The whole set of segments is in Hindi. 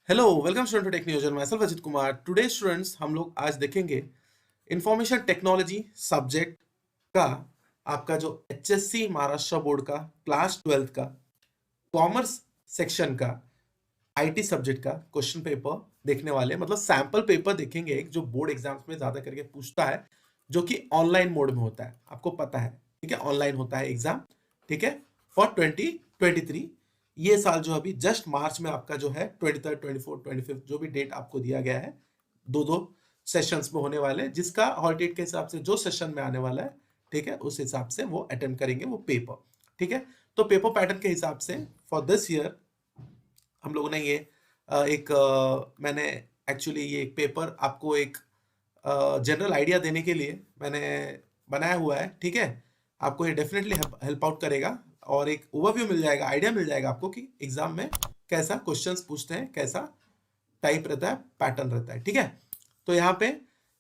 हेलो वेलकम स्टूडेंट टू टेक्नियोजन myself Ajit Kumar. Today students हम लोग आज देखेंगे इंफॉर्मेशन टेक्नोलॉजी सब्जेक्ट का आपका जो एचएससी महाराष्ट्र बोर्ड का क्लास 12th का कॉमर्स सेक्शन का आईटी सब्जेक्ट का क्वेश्चन पेपर देखने वाले मतलब सैंपल पेपर देखेंगे एक जो बोर्ड एग्जाम्स में ज्यादा करके पूछता है जो कि ऑनलाइन मोड में होता है, आपको पता है। ठीक है, ऑनलाइन होता है एग्जाम। ठीक है, फॉर 2023 ये साल जो अभी जस्ट मार्च में आपका जो है 23rd 24th 25th जो भी डेट आपको दिया गया है, दो दो सेशंस में होने वाले, जिसका हॉल डेट के हिसाब से जो सेशन में आने वाला है, ठीक है, उस हिसाब से वो अटेम्प्ट करेंगे वो पेपर। ठीक है, तो पेपर पैटर्न के हिसाब से फॉर दिस ईयर हम लोगों ने ये मैंने एक्चुअली ये एक पेपर आपको एक जनरल आइडिया देने के लिए मैंने बनाया हुआ है। ठीक है, आपको ये डेफिनेटली हेल्प आउट करेगा और एक ओवरव्यू मिल जाएगा, आइडिया मिल जाएगा आपको कि एग्जाम में कैसा क्वेश्चंस पूछते हैं, कैसा टाइप रहता है, पैटर्न रहता है। ठीक है, तो यहाँ पे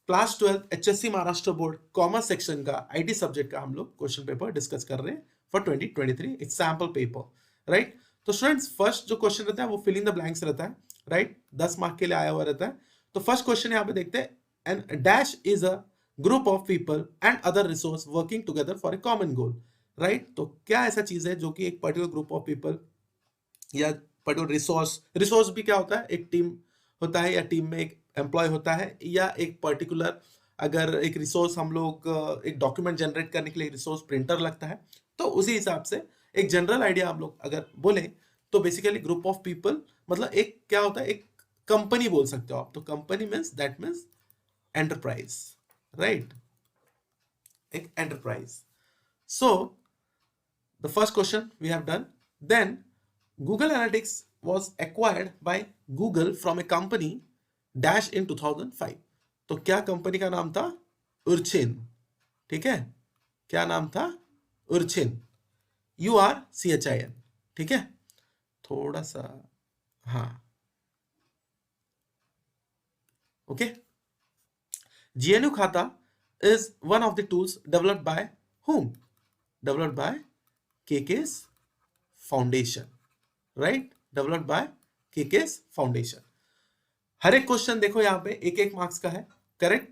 class 12 HSC Maharashtra board commerce section का आईटी सब्जेक्ट का हम लोग क्वेश्चन पेपर डिस्कस कर रहे हैं for 2023 it's sample paper, right. तो स्टूडेंट्स फर्स्ट जो क्वेश्चन रहता है वो फिल इन द ब्लैंक्स रहता है, राइट, 10 मार्क के लिए आया हुआ रहता है। तो फर्स्ट क्वेश्चन यहाँ पे देखते हैं, and dash is a group of people and other resource working together for a common goal, right. तो क्या ऐसा चीज है जो कि एक पर्टिकुलर ग्रुप ऑफ पीपल या पर्टिकुलर रिसोर्स भी क्या होता है, एक टीम होता है या टीम में एक एम्प्लॉय होता है या एक पर्टिकुलर, अगर एक रिसोर्स हम लोग एक डॉक्यूमेंट जनरेट करने के लिए रिसोर्स प्रिंटर लगता है, तो उसी हिसाब से एक जनरल आइडिया हम लोग अगर बोले तो बेसिकली ग्रुप ऑफ पीपल मतलब एक क्या होता है, एक कंपनी बोल सकते हो आप। तो company means that means enterprise, right, एक enterprise. So the first question we have done. Then Google Analytics was acquired by Google from a company dash in 2005. तो क्या कंपनी का नाम था? उर्चिन। ठीक है, क्या नाम था? उर्चिन, URCHIN। ठीक है, थोड़ा सा, हाँ, ओके। GNU खाता is one of the tools developed by whom? Developed by KK's foundation, right, developed by KK's foundation. हर एक क्वेश्चन देखो यहाँ पे एक एक मार्क्स का है। Correct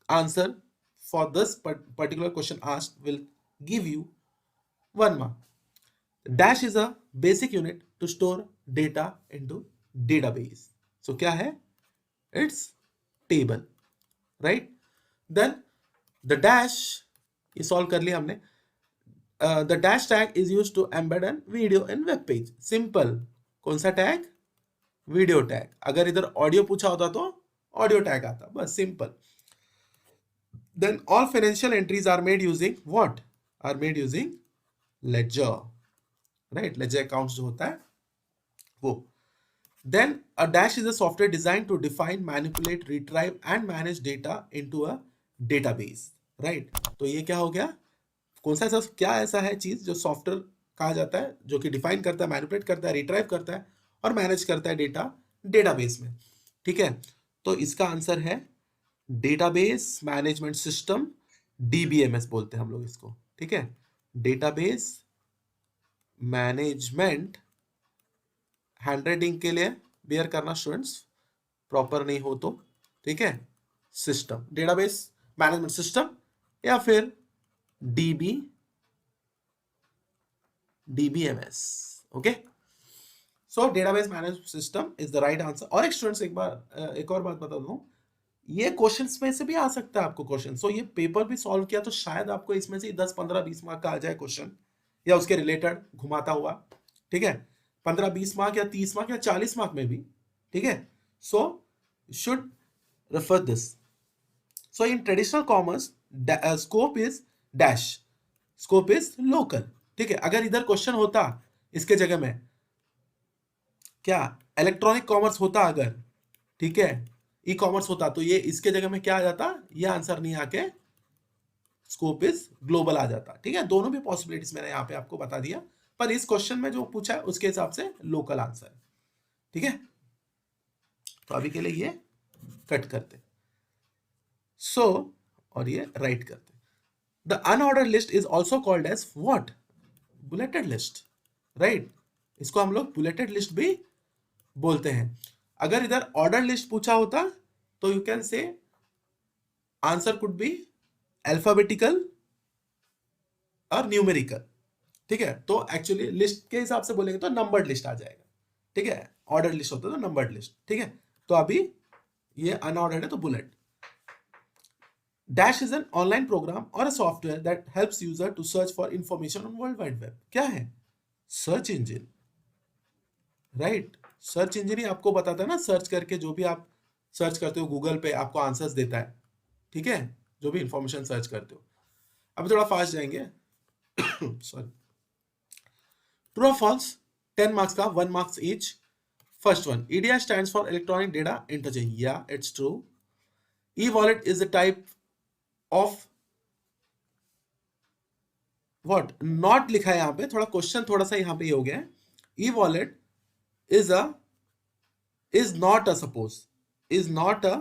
answer for this particular question asked will give you 1 mark. Dash is a basic unit to store data into database. So क्या है? It's table, right. Then the dash, ये सॉल्व कर लिया हमने। The dash tag is used to embed a video in web page. Simple. कौन सा टैग? Video tag. अगर इधर ऑडियो पूछा होता तो ऑडियो टैग आता, बस simple. Then all financial entries are made using what? Are made using ledger, right? Ledger accounts जो होता है वो। Then a dash is a software designed to define, manipulate, retrieve and manage data into a database, right? तो ये क्या हो गया? कौन सा ऐसा क्या ऐसा है चीज जो सॉफ्टवेयर कहा जाता है जो कि डिफाइन करता है, मैनिपुलेट करता है, रिट्राइव करता है और मैनेज करता है डेटा डेटाबेस में। ठीक है, तो इसका आंसर है डेटाबेस मैनेजमेंट सिस्टम, DBMS बोलते हैं हम लोग इसको। ठीक है, डेटाबेस मैनेजमेंट, हैंड राइटिंग के लिए बेयर करना स्टूडेंट्स, प्रॉपर नहीं हो तो। ठीक है, सिस्टम, डेटाबेस मैनेजमेंट सिस्टम या फिर DBMS, okay. So database management system is the right answer. और एक स्टूडेंट्स एक और बात बता दूं, ये क्वेश्चंस में से भी आ सकता है आपको क्वेश्चन। सो ये पेपर भी सॉल्व किया तो शायद आपको इसमें से 10 15 20 मार्क का आ जाए क्वेश्चन, या उसके रिलेटेड घुमाता हुआ। ठीक है, 15 20 मार्क या 30 मार्क या 40 मार्क में भी। ठीक है, so should refer this. So in traditional commerce scope is dash, scope is local. ठीक है, अगर इधर क्वेश्चन होता इसके जगह में क्या इलेक्ट्रॉनिक कॉमर्स होता अगर, ठीक है, ई कॉमर्स होता, तो ये इसके जगह में क्या आ जाता? ये आंसर नहीं आके स्कोप इज ग्लोबल आ जाता। ठीक है, दोनों भी पॉसिबिलिटीज मैंने यहाँ पे आपको बता दिया, पर इस क्वेश्चन में जो पूछा है उसके हिसाब से लोकल आंसर। ठीक है, तो अभी के लिए ये कट करते, सो और ये राइट करते। The unordered list is also called as what? Bulleted list, right? इसको हम लोग bulleted list भी बोलते हैं। अगर इधर ऑर्डर लिस्ट पूछा होता तो you can say answer could be alphabetical और न्यूमेरिकल, ठीक है। तो एक्चुअली लिस्ट के हिसाब से बोलेंगे तो नंबर्ड लिस्ट आ जाएगा, ठीक है। ऑर्डर लिस्ट होता है तो नंबर्ड लिस्ट, ठीक है। तो अभी ये अनऑर्डर्ड है तो bullet. Dash is an online program और a software that helps user to search for information on world wide web. क्या है? Search engine, right. Search engine ही आपको बताता है ना, सर्च करके जो भी आप सर्च करते हो गूगल पे आपको आंसर्स देता है, ठीक है, जो भी इंफॉर्मेशन सर्च करते हो। अभी थोड़ा फास्ट जाएंगे। सॉरी। ट्रू और फॉल्स, 10 मार्क्स का, 1 marks each. First one, EDI stands for electronic data interchange. Yeah, it's true. E-wallet is a type of what? Not लिखा है यहाँ पे, थोड़ा क्वेश्चन थोड़ा सा यहाँ पे ये हो गया है। E-wallet is a is not a suppose is not a,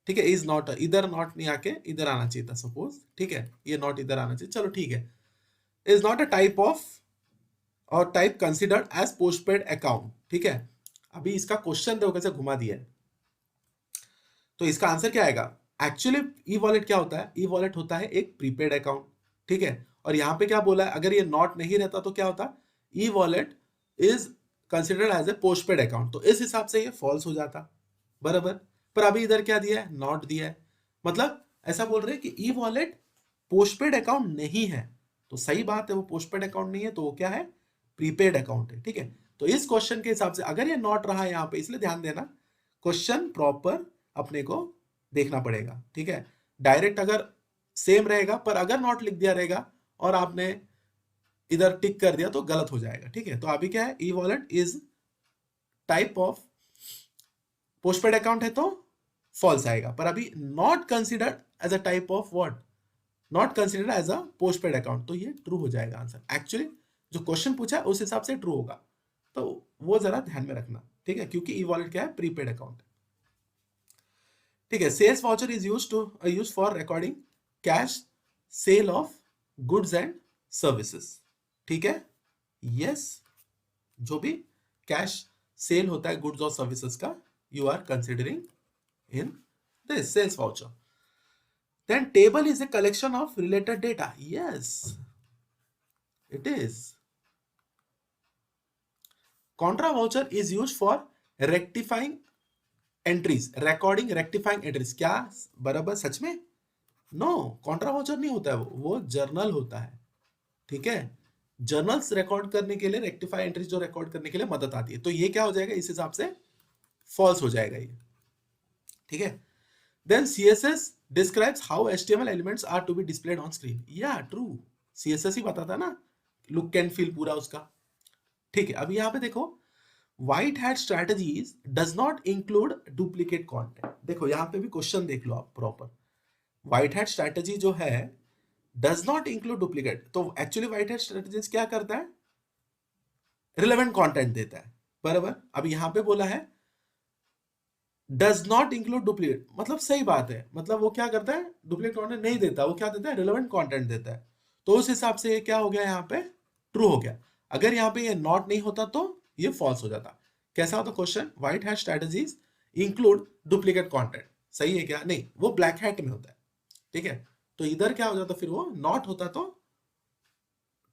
ठीक है, is not a, इधर नॉट नहीं आके इधर आना चाहिए था सपोज, ठीक है, ये नॉट इधर आना चाहिए, चलो ठीक है। is not a type of और type considered as postpaid account, ठीक है। अभी इसका क्वेश्चन देखो कैसे घुमा दिया है, तो इसका आंसर क्या आएगा? एक्चुअली ई वॉलेट क्या होता है? ई वॉलेट होता है एक प्रीपेड अकाउंट, ठीक है। और यहाँ पे क्या बोला है, अगर ये नॉट नहीं रहता तो क्या होता? E wallet is considered as a postpaid account, तो इस हिसाब से ये फॉल्स हो जाता, बराबर। पर अभी इधर क्या दिया है? नॉट दिया है, मतलब ऐसा बोल रहे हैं कि ई वॉलेट पोस्टपेड अकाउंट नहीं है, तो सही बात है, वो पोस्टपेड अकाउंट नहीं है तो वो क्या है? प्रीपेड अकाउंट है, ठीक है। तो इस क्वेश्चन के हिसाब से अगर ये नॉट रहा है यहाँ पे, इसलिए ध्यान देना, क्वेश्चन प्रॉपर अपने को देखना पड़ेगा, ठीक है। डायरेक्ट अगर सेम रहेगा, पर अगर नॉट लिख दिया रहेगा और आपने इधर टिक कर दिया तो गलत हो जाएगा, ठीक है। तो अभी क्या है? E wallet is type of postpaid account है तो फॉल्स आएगा, पर अभी not considered as a type of what? Not considered as a postpaid account, तो ये ट्रू हो जाएगा आंसर। एक्चुअली जो क्वेश्चन पूछा है उस हिसाब से ट्रू होगा, तो वो जरा ध्यान में रखना, ठीक है, क्योंकि ई वॉलेट क्या है? प्रीपेड अकाउंट, ठीक है। Sales voucher is use for recording cash sale of goods and services, ठीक है। यस, जो भी कैश सेल होता है गुड्स और सर्विसेज का, you are considering in this sales voucher. Then table is a collection of related data. Yes, it is. Contra voucher is used for rectifying entries, recording rectifying entries. क्या बराबर सच में? No, contra voucher नहीं होता है, वो जर्नल होता है, ठीक है। जर्नल्स रिकॉर्ड करने के लिए, रेक्टिफाई एंट्रीज जो रिकॉर्ड करने के लिए मदद आती है, तो ये क्या हो जाएगा? इस हिसाब से फॉल्स हो जाएगा ये, ठीक है। Then CSS describes how HTML elements are to be displayed on screen. Yeah, true. CSS ही बताता है ना look and feel पूरा उसका, ठीक है। अब यहाँ पे देखो, white hat strategies does not include duplicate content. देखो यहाँ पे भी क्वेश्चन देख लो आप प्रॉपर। white hat strategy जो है does not include duplicate, तो एक्चुअली white hat strategies क्या करता है? relevant content देता है, बराबर। अब यहाँ पे बोला है डज नॉट इंक्लूड डुप्लीकेट, मतलब सही बात है, मतलब वो क्या करता है? डुप्लीकेट कंटेंट नहीं देता, वो क्या देता है? रिलेवेंट कंटेंट देता है, तो उस हिसाब से ये क्या हो गया? यहाँ पे ट्रू हो गया। अगर यहाँ पे ये नॉट नहीं होता तो ये फॉल्स हो जाता। कैसा होता question? White hat strategies include duplicate content, सही है क्या? नहीं, वो ब्लैक हैट में होता है, ठीक है। तो इधर क्या हो जाता? फिर वो नॉट होता तो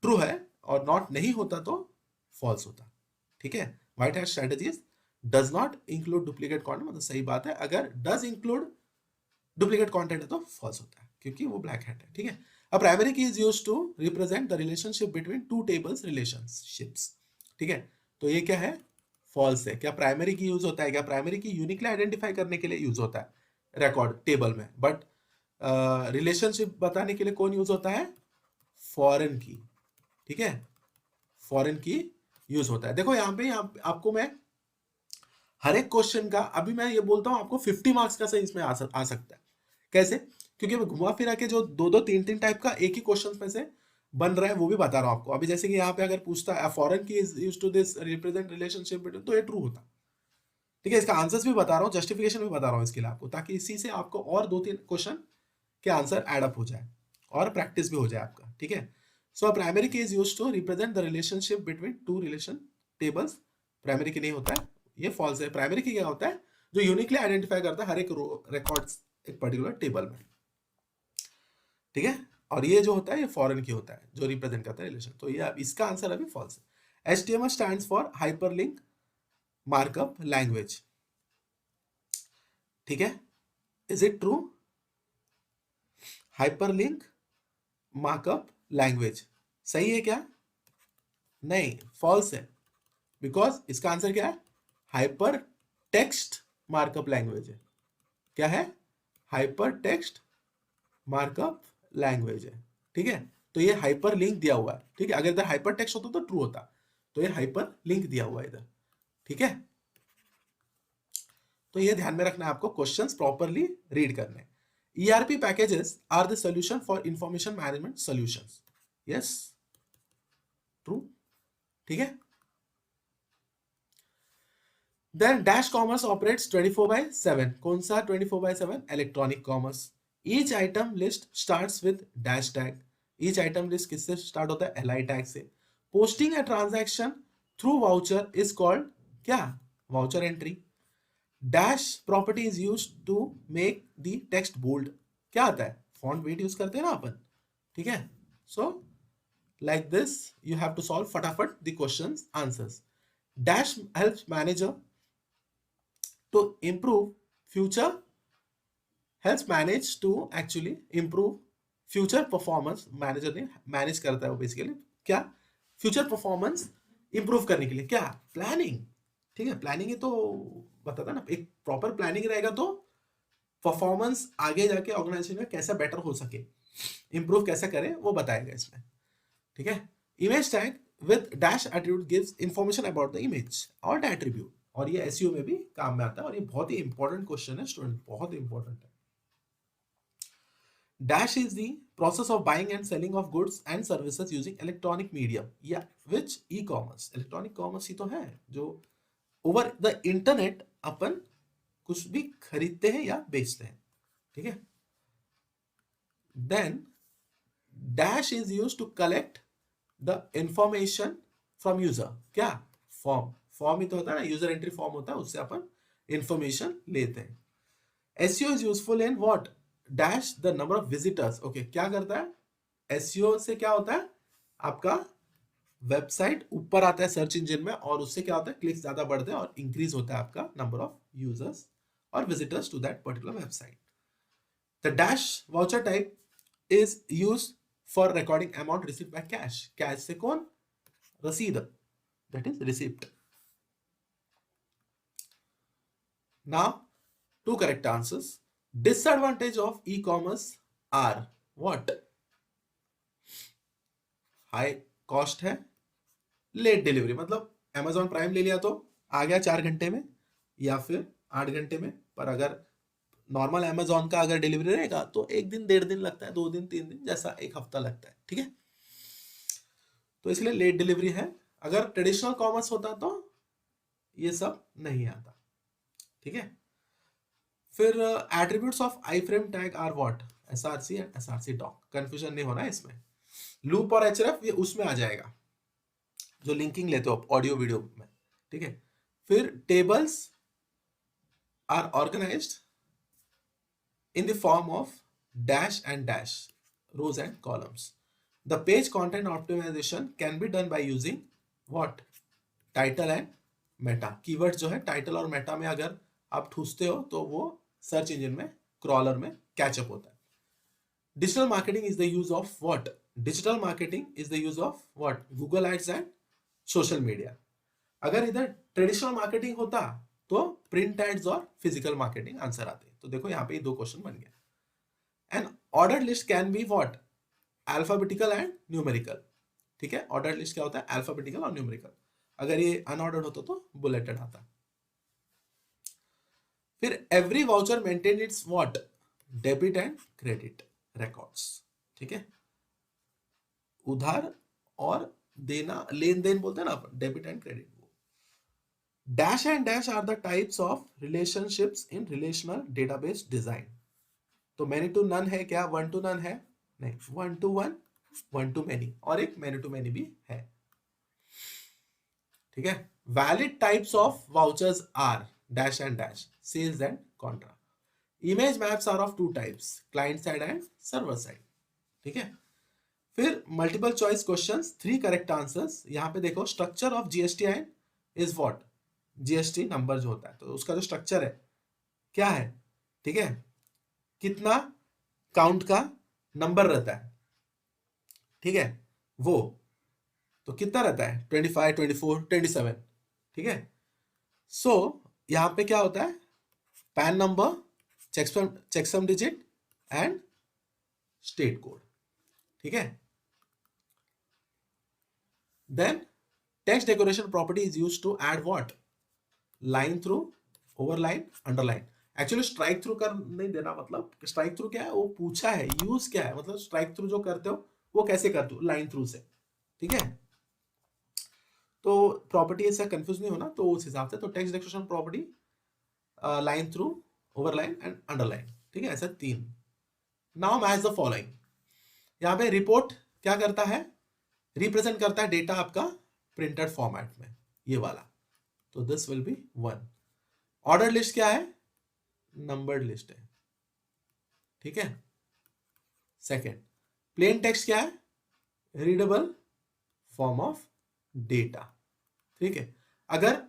ट्रू है, और नॉट नहीं होता तो फॉल्स होता, ठीक है। White hat strategies does not include duplicate content, मतलब सही बात है। अगर does include duplicate content है तो false होता है, क्योंकि वो black hat है, ठीक है। A primary key is used to represent the relationship between two tables relationships, ठीक है। तो ये क्या है? false है। क्या प्राइमरी की यूज होता है? क्या प्राइमरी की यूनिकली आइडेंटिफाई करने के लिए यूज होता है रिकॉर्ड टेबल में, बट रिलेशनशिप बताने के लिए कौन यूज होता है? फॉरेन की, ठीक है, फॉरेन की यूज होता है। देखो यहाँ पे आपको मैं हर एक क्वेश्चन का, अभी मैं ये बोलता हूं आपको 50 मार्क्स का सही इसमें आ सकता है। कैसे? क्योंकि मैं घुमा फिरा के जो दो दो तीन तीन टाइप का एक ही क्वेश्चन में से बन रहा है वो भी बता रहा हूं आपको। अभी जैसे कि यहाँ पे अगर पूछता है foreign key is used to this represent relationship between, तो ये ट्रू होता, ठीक है। इसका आंसर्स भी बता रहा हूँ, जस्टिफिकेशन भी बता रहा हूँ इसके लिए आपको, ताकि इसी से आपको और 2-3 क्वेश्चन के आंसर एड अप हो जाए और प्रैक्टिस भी हो जाए आपका, ठीक है। So primary key is used to represent the relationship between two relation tables. Primary key नहीं होता है, ये फॉल्स है। प्राइमरी की क्या होता है, जो यूनिकली आइडेंटिफाई करता है हर एक रिकॉर्ड्स एक पर्टिकुलर टेबल में, ठीक है। और ये जो होता है ये फॉरेन की होता है, जो रिप्रेजेंट करता है रिलेशन। तो ये इसका आंसर अभी फॉल्स है। HTML stands for hyperlink markup language, ठीक है। Is it true? Hyperlink markup language सही है क्या? नहीं, फॉल्स है। बिकॉज इसका आंसर क्या है? हाइपर टेक्स्ट मार्कअप लैंग्वेज है। क्या है? हाइपर टेक्स्ट मार्कअप लैंग्वेज है, ठीक है। तो ये हाइपर लिंक दिया हुआ है, ठीक है। अगर इधर हाइपर टेक्स्ट होता तो ट्रू होता, तो ये हाइपर लिंक दिया हुआ है इधर, ठीक है। तो ये ध्यान में रखना है आपको, क्वेश्चंस प्रॉपरली रीड करने। ERP packages are the solution for information management solutions, yes true, ठीक है। Then dash commerce operates 24/7. कौन सा 24/7? Electronic commerce. Each item list starts with dash tag. Each item list किससे start होता है? LI tag से. Posting a transaction through voucher is called क्या? Voucher entry. Dash property is used to make the text bold. क्या आता है? Font weight use करते हैं ना अपन, ठीक है। So like this you have to solve फटाफट the questions answers. Dash helps manager to improve future, helps manage to actually improve future performance। Manager ने मैनेज करता है वो बेसिकली क्या? फ्यूचर परफॉर्मेंस इंप्रूव करने के लिए क्या? प्लानिंग, ठीक है। प्लानिंग ही तो बताता ना, एक प्रॉपर प्लानिंग रहेगा तो परफॉर्मेंस आगे जाके ऑर्गेनाइजेशन में कैसा बेटर हो सके, इंप्रूव कैसे करें वो बताएगा इसमें, ठीक है। Image tag with dash attribute gives information about the image और द एट्रीब्यूट, और ये एसईओ में भी काम में आता है, और ये बहुत ही इंपॉर्टेंट क्वेश्चन है स्टूडेंट, बहुत ही इंपॉर्टेंट है। Dash is the process of buying and selling of goods and services using electronic medium या विच ई कॉमर्स। इलेक्ट्रॉनिक कॉमर्स ही तो है जो ओवर द इंटरनेट अपन कुछ भी खरीदते हैं या बेचते हैं, ठीक है। Then dash is use to collect the information from user, क्या? फॉर्म, फॉर्म ही तो होता है ना, यूजर एंट्री फॉर्म होता है, उससे अपन इंफॉर्मेशन लेते हैं। SEO is useful in what? Dash the number of visitors. Okay, क्या करता है? एसईओ से क्या होता है? आपका वेबसाइट ऊपर आता है सर्च इंजन में, और उससे क्या होता है? क्लिक्स ज्यादा बढ़ते हैं और इंक्रीज होता है आपका नंबर ऑफ यूजर्स और visitors to that particular website. The dash voucher type is used for recording amount received by cash. Cash से कौन? रसीद, that is receipt. Now, two correct answers. Disadvantage of e-commerce are what? High cost है, लेट डिलीवरी, मतलब Amazon प्राइम ले लिया तो आ गया 4 घंटे में या फिर 8 घंटे में, पर अगर नॉर्मल Amazon का अगर डिलीवरी रहेगा तो 1 दिन 1.5 दिन लगता है, 2 दिन 3 दिन, जैसा 1 हफ्ता लगता है, ठीक है। तो इसलिए लेट डिलीवरी है। अगर ट्रेडिशनल कॉमर्स होता तो ये सब नहीं आता, ठीक है। फिर attributes of iframe tag are what? SRC and SRC doc, confusion नहीं होना है इसमें। लूप और एचरेफ ये उसमें आ जाएगा जो लिंकिंग लेते हो ऑडियो वीडियो में, ठीक है। फिर tables are organised in the form of dash and dash, rows and columns. The page content optimisation can be done by using what? Title and meta. Keyword जो है टाइटल और मेटा में अगर आप ठूसते हो तो वो सर्च इंजन में, क्रॉलर में कैचअप होता है। Digital marketing is the use of what? Digital marketing is the use of what? Google ads and social media. अगर इधर ट्रेडिशनल मार्केटिंग होता तो प्रिंट एड्स और फिजिकल मार्केटिंग आंसर आते। तो देखो यहाँ पे ये 2 क्वेश्चन बन गया। And order list can be what? Alphabetical and numerical, ठीक है। ऑर्डर लिस्ट क्या होता है? अल्फाबेटिकल और न्यूमेरिकल। अगर ये अनऑर्डर्ड होता तो बुलेटेड आता। फिर every voucher maintain its what? Debit and credit records, ठीक है। उधार और देना, लेन देन बोलते हैं ना अपन, debit and credit. Dash and dash are the types of relationships in relational database design. तो मैनी टू नन है क्या? वन टू नन है? नहीं, 1 to 1, 1 to many, और एक मैनी टू मैनी भी है, ठीक है। Valid types of vouchers are dash and dash, sales and contra. Image maps are of two types, client side and server side. ठीक है, फिर multiple choice questions, 3 correct answers. यहाँ पे देखो स्ट्रक्चर ऑफ जीएसटी आइन इज व्हाट, जीएसटी नंबर जो होता है, तो उसका जो स्ट्रक्चर है क्या है, ठीक है, कितना काउंट का नंबर रहता है, ठीक है, वो तो कितना रहता है 25, 24, 27, ठीक है. सो यहाँ पे क्या होता है, PAN number, checksum digit and state code, ठीक है. Then text decoration property is used to add what, line through, overline, underline. Actually strike through कर नहीं देना, मतलब स्ट्राइक थ्रू क्या है वो पूछा है, यूज क्या है, मतलब स्ट्राइक थ्रू जो करते हो वो कैसे करते हो, लाइन थ्रू से, ठीक है. तो प्रॉपर्टी ऐसा कंफ्यूज नहीं होना, तो उस हिसाब से तो text decoration property line through, overline and underline, ठीक है, ऐसा 3. Now match the following. यहाँ पे रिपोर्ट क्या करता है, रिप्रेजेंट करता है डेटा आपका प्रिंटेड फॉर्मेट में, ये वाला, तो this will be 1. Order list क्या है, नंबर्ड लिस्ट है, ठीक है. सेकेंड, प्लेन टेक्स्ट क्या है, रीडेबल फॉर्म ऑफ डेटा, ठीक है. अगर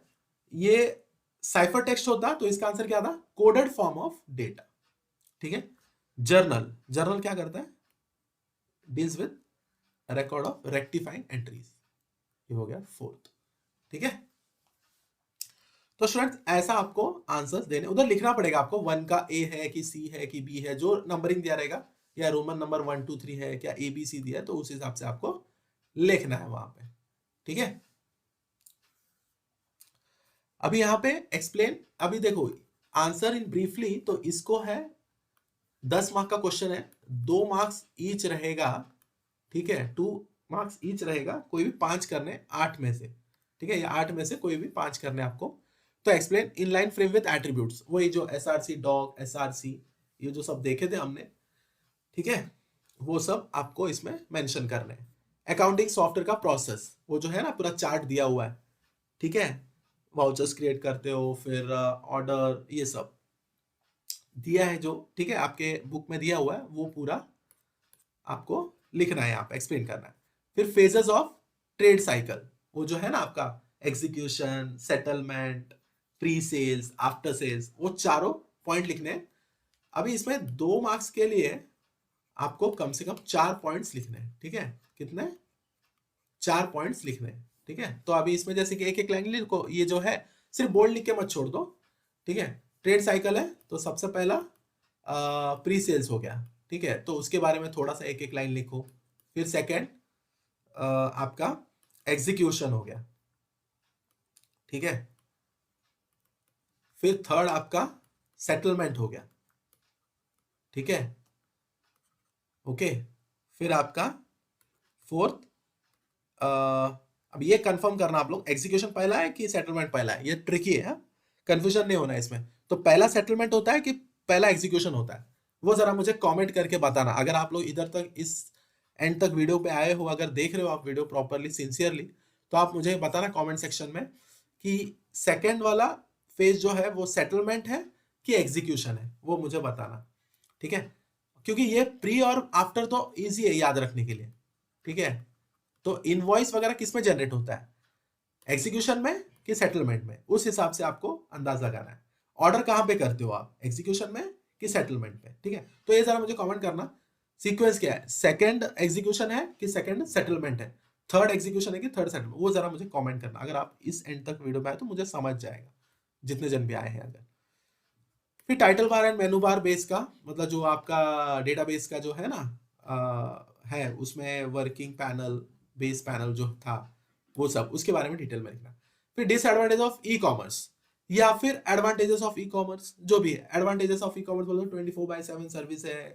ये साइफर टेक्स्ट होता तो इसका आंसर क्या था, कोडेड फॉर्म ऑफ डेटा, ठीक है. जर्नल, जर्नल क्या करता है, deals with record of rectifying entries, ये हो गया 4th, ठीक है. तो स्टूडेंट्स ऐसा आपको आंसर्स देने, उधर लिखना पड़ेगा आपको 1 का ए है कि सी है कि बी है, जो नंबरिंग दिया रहेगा, या रोमन नंबर 1 2 3 है, क्या ए बी सी दिया है, तो उस हिसाब से आपको लिखना है वहां पे, ठीक है. अभी यहाँ पे एक्सप्लेन, अभी देखो आंसर इन ब्रीफली, तो इसको है 10 मार्क का क्वेश्चन है, 2 मार्क्स ईच रहेगा, ठीक है, 2 मार्क्स ईच रहेगा, कोई भी 5 करने 8 में से, ठीक है, या 8 में से कोई भी 5 करने आपको. तो explain inline frame with attributes, वही जो एसआरसी डॉग, एसआरसी, ये जो सब देखे थे हमने, ठीक है, वो सब आपको इसमें मेंशन करने हैं. अकाउंटिंग सॉफ्टवेयर का प्रोसेस, वो जो है ना पूरा चार्ट दिया हुआ है, ठीक है, वाउचर्स क्रिएट करते हो, फिर ऑर्डर, ये सब दिया है जो, ठीक है, आपके बुक में दिया हुआ है, वो पूरा आपको लिखना है, आप एक्सप्लेन करना है. फिर फेजेस ऑफ ट्रेड साइकिल, वो जो है ना आपका execution, settlement, pre sales, after sales, वो चारों पॉइंट लिखने हैं. अभी इसमें 2 मार्क्स के लिए आपको कम से कम 4 पॉइंट्स लिखने हैं, ठीक है, कितने, 4 पॉइंट्स लिखने हैं, ठीक है. तो अभी इसमें जैसे कि एक एक लाइन लिखो, ये जो है सिर्फ बोल्ड लिख के मत छोड़ दो, ठीक है. ट्रेड साइकिल है तो सबसे पहला प्री सेल्स हो गया, ठीक है, तो उसके बारे में थोड़ा सा एक एक लाइन लिखो. फिर सेकंड आपका एग्जीक्यूशन हो गया, ठीक है. फिर थर्ड आपका सेटलमेंट हो गया, ठीक है, ओके. फिर आपका फोर्थ, अब ये कंफर्म करना आप लोग, एग्जीक्यूशन पहला है कि सेटलमेंट पहला है, ये ट्रिकी है, कंफ्यूजन नहीं होना है इसमें. तो पहला सेटलमेंट होता है कि पहला एग्जीक्यूशन होता है, वो जरा मुझे कमेंट करके बताना. अगर आप लोग इधर तक, इस एंड तक वीडियो पे आए हो, अगर देख रहे हो आप वीडियो प्रॉपरली, सिंसियरली, तो आप मुझे बताना कमेंट सेक्शन में कि सेकंड वाला फेज जो है वो सेटलमेंट है कि एग्जीक्यूशन है, वो मुझे बताना, ठीक है. क्योंकि ये प्री और आफ्टर तो इजी है याद रखने के लिए, ठीक है. तो इनवॉइस वगैरह किस में जनरेट होता है, एग्जीक्यूशन में कि सेटलमेंट में, उस हिसाब से आपको अंदाज लगाना है. ऑर्डर कहां पे करते हो आप, एग्जीक्यूशन में कि सेटलमेंट में, ठीक है. तो ये जरा मुझे कमेंट करना, सीक्वेंस क्या है, सेकंड एग्जीक्यूशन है कि सेकंड सेटलमेंट है, थर्ड एग्जीक्यूशन है कि थर्ड सेटलमेंट, वो जरा मुझे कमेंट करना. अगर आप इस एंड तक वीडियो पे आए तो मुझे समझ जाएगा, जितने जन भी आए हैं अगर. फिर title bar and menu bar base का, मतलब जो आपका डेटाबेस का जो है ना है, उसमें वर्किंग पैनल, बेस पैनल जो था, वो सब उसके बारे में डिटेल में लिखना. फिर डिसएडवांटेज ऑफ ई कॉमर्स या फिर एडवांटेजेस ऑफ ई कॉमर्स, जो भी है. एडवांटेजेस ऑफ ई कॉमर्स बोलो 24/7 सर्विस है,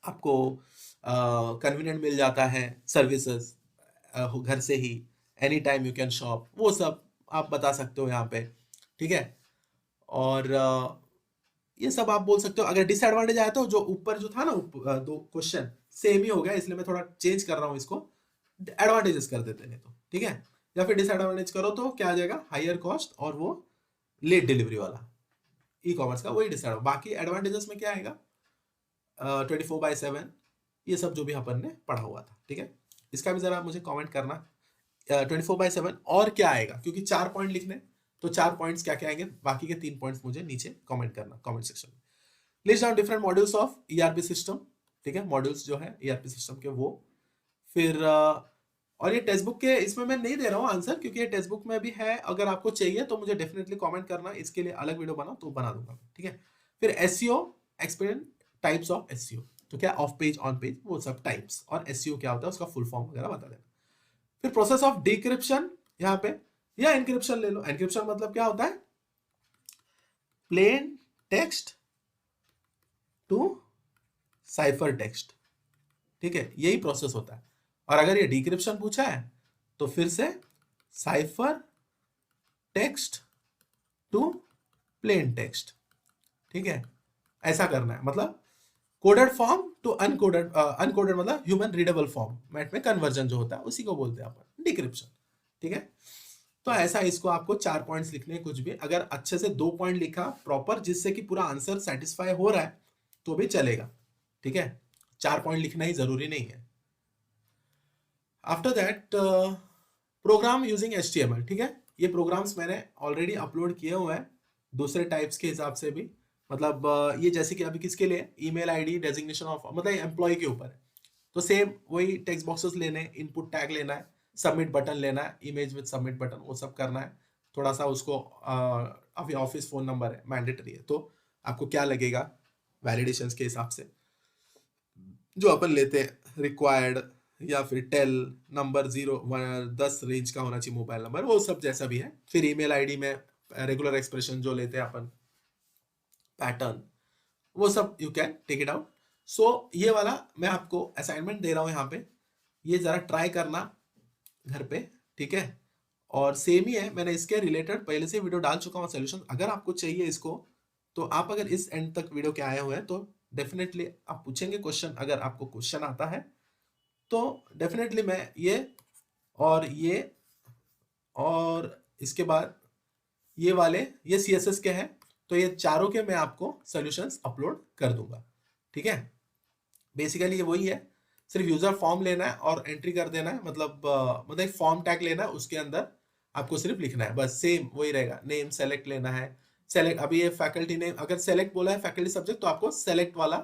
आपको कन्वीनियंट मिल जाता है सर्विसेज, घर से ही any time you can shop, वो सब आप बता सकते हो यहाँ पे, ठीक है. और ये सब आप बोल सकते हो. अगर डिसएडवांटेज आया तो जो ऊपर जो था ना, दो क्वेश्चन सेम ही हो गया, इसलिए मैं थोड़ा चेंज कर रहा हूँ इसको, एडवांटेजेस कर देते हैं तो, ठीक है. या फिर डिसएडवांटेज करो तो क्या आ जाएगा, हायर कॉस्ट और वो लेट डिलीवरी वाला ई कॉमर्स का, वही डिसएडवांटेज। बाकी एडवांटेजेस में क्या आएगा, 24/7 ये सब जो भी अपन ने पढ़ा हुआ था, ठीक है। इसका भी जरा आप मुझे कमेंट करना 24/7 और क्या आएगा, क्योंकि 4 पॉइंट लिखने, तो 4 पॉइंट्स क्या क्या आएंगे, बाकी के 3 पॉइंट्स मुझे नीचे कमेंट करना कमेंट सेक्शन में। List down different modules of ERP system, ठीक है, मॉड्यूल्स जो है ईआरपी सिस्टम के वो। फिर और ये टेक्स्ट बुक के इसमें मैं नहीं दे रहा हूँ आंसर, क्योंकि ये टेक्स्ट बुक में भी है, अगर आपको चाहिए तो मुझे डेफिनेटली कमेंट करना, इसके लिए अलग वीडियो बनाओ तो बना दूंगा, ठीक है। फिर SEO explain types of SEO, तो क्या ऑफ पेज ऑन पेज वो सब टाइप्स, और एसईओ क्या होता है उसका फुल फॉर्म वगैरह बता देना। फिर प्रोसेस ऑफ डिक्रिप्शन यहाँ पे, या एनक्रिप्शन ले लो। एनक्रिप्शन मतलब क्या होता है, plain text to cipher text, ठीक है, यही प्रोसेस होता है। और अगर ये डिक्रिप्शन पूछा है तो फिर से cipher text to plain text, ठीक है, ऐसा करना है। मतलब coded form to uncoded, uncoded मतलब ह्यूमन रीडेबल फॉर्मेट में कन्वर्जन जो होता है उसी को बोलते हैं अपन डिक्रिप्शन, ठीक है। तो ऐसा इसको आपको 4 पॉइंट्स लिखने, कुछ भी अगर अच्छे से 2 पॉइंट लिखा प्रॉपर जिससे कि पूरा आंसर सेटिस्फाई हो रहा है तो भी चलेगा, ठीक है। 4 पॉइंट लिखना ही जरूरी नहीं है। After that program using HTML, ठीक है, ये प्रोग्राम्स मैंने ऑलरेडी अपलोड किए हुए हैं दूसरे टाइप्स के हिसाब से भी। मतलब ये जैसे कि अभी किसके लिए, ईमेल आईडी डेजिग्नेशन ऑफ, मतलब एम्प्लॉय के ऊपर है, तो सेम वही टेक्स्ट बॉक्सेस लेने, इनपुट टैग लेना है, सबमिट बटन लेना है, इमेज विद सबमिट बटन, वो सब करना है। थोड़ा सा उसको अभी ऑफिस फोन नंबर है मैंडेटरी है, तो आपको क्या लगेगा वैलिडेशंस के हिसाब से जो अपन लेते हैं, रिक्वायर्ड या फिर टेल नंबर 0-10 रेंज का होना चाहिए मोबाइल नंबर, वो सब जैसा भी है। फिर ईमेल आईडी में रेगुलर एक्सप्रेशन जो लेते हैं अपन, पैटर्न, वो सब you can take it out. So ये वाला मैं आपको असाइनमेंट दे रहा हूँ यहाँ पे, ये जरा ट्राई करना घर पे, ठीक है। और सेम ही है, मैंने इसके रिलेटेड पहले से वीडियो डाल चुका हूँ सोल्यूशन, अगर आपको चाहिए इसको तो आप अगर इस एंड तक वीडियो के आए हुए हैं तो डेफिनेटली आप पूछेंगे क्वेश्चन, अगर आपको क्वेश्चन आता है तो डेफिनेटली मैं ये और इसके बाद ये वाले ये CSS के हैं, तो ये चारों के मैं आपको सॉल्यूशंस अपलोड कर दूंगा, ठीक है। बेसिकली ये वही है, सिर्फ यूजर फॉर्म लेना है और एंट्री कर देना है, मतलब एक फॉर्म टैग लेना है, उसके अंदर आपको सिर्फ लिखना है, बस सेम वही रहेगा। नेम सेलेक्ट लेना है, सेलेक्ट अभी ये फैकल्टी नेम, अगर सेलेक्ट बोला है फैकल्टी सब्जेक्ट तो आपको सेलेक्ट वाला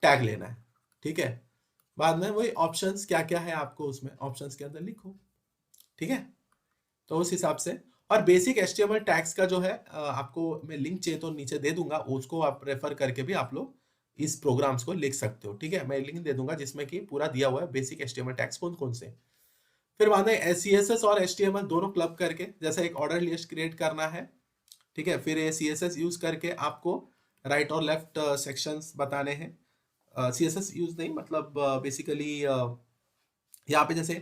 टैग लेना है, ठीक है। बाद में वही ऑप्शंस क्या क्या है आपको उसमें ऑप्शंस के अंदर लिखो, ठीक है। तो उस हिसाब से, और बेसिक HTML टैग्स का जो है आपको मैं लिंक चाहिए तो नीचे दे दूंगा, उसको आप रेफर करके भी आप लोग इस प्रोग्राम्स को लिख सकते हो, ठीक है। मैं लिंक दे दूंगा जिसमें कि पूरा दिया हुआ है बेसिक HTML टैग्स कौन कौन से। फिर बाद में CSS और HTML दोनों क्लब करके जैसा एक ऑर्डर लिस्ट क्रिएट करना है, ठीक है। फिर ये CSS यूज करके आपको राइट और लेफ्ट सेक्शंस बताने हैं। CSS यूज नहीं, मतलब बेसिकली यहाँ पे जैसे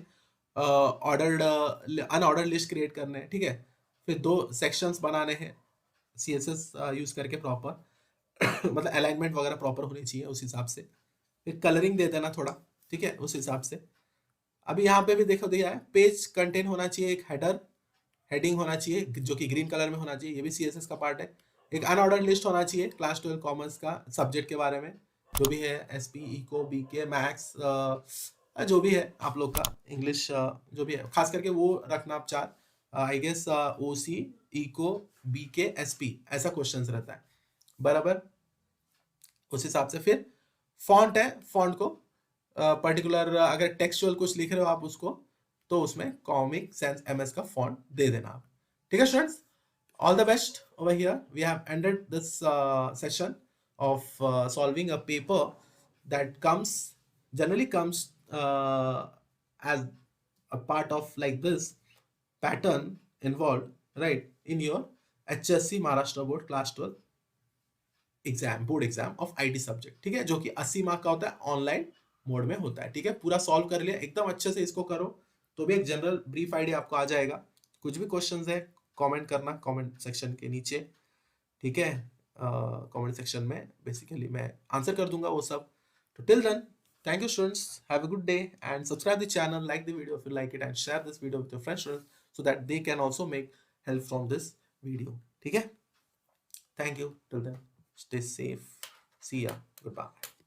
ऑर्डर्ड अनऑर्डर्ड लिस्ट क्रिएट करने हैं, ठीक है। फिर 2 सेक्शंस बनाने हैं CSS यूज करके प्रॉपर मतलब अलाइनमेंट वगैरह प्रॉपर होनी चाहिए उस हिसाब से। फिर कलरिंग दे देना थोड़ा, ठीक है, उस हिसाब से। अभी यहाँ पे भी देखो दिया है, पेज कंटेंट होना चाहिए, एक हेडिंग होना चाहिए जो कि ग्रीन कलर में होना चाहिए, ये भी CSS का पार्ट है। एक अनऑर्डर्ड लिस्ट होना चाहिए क्लास 12 कॉमर्स का सब्जेक्ट के बारे में, जो भी है SP इको BK मैथ्स जो भी है आप लोग का इंग्लिश जो भी है, खास करके वो रखना आप 4 आई गेस OC इको BK SP ऐसा क्वेश्चन रहता है बराबर, उस हिसाब से। फिर फॉन्ट है, फॉन्ट को पर्टिकुलर अगर टेक्सचुअल कुछ लिख रहे हो आप उसको, तो उसमें कॉमिक सेंस MS का फॉन्ट दे देना आप, ठीक है students. all the best over here. We have ended this session of solving a paper that generally comes as a part of like this pattern involved, right, in your HSC Maharashtra Board Class 12 exam, board exam of IT subject, ठीक है, जो कि 80 मार्क का होता है, ऑनलाइन मोड में होता है, ठीक है। पूरा सॉल्व कर लिया एकदम अच्छे से, इसको करो तो भी एक जनरल ब्रीफ आइडिया आपको आ जाएगा। कुछ भी क्वेश्चंस है कमेंट करना कमेंट सेक्शन के नीचे, ठीक है। कमेंट सेक्शन में बेसिकली मैं आंसर कर दूंगा वो सब। तो till then Thank you, students. Have a good day and subscribe the channel, like the video if you like it, and share this video with your friends students so that they can also make help from this video. ठीक है? Thank you. Till then, stay safe. See ya. Goodbye.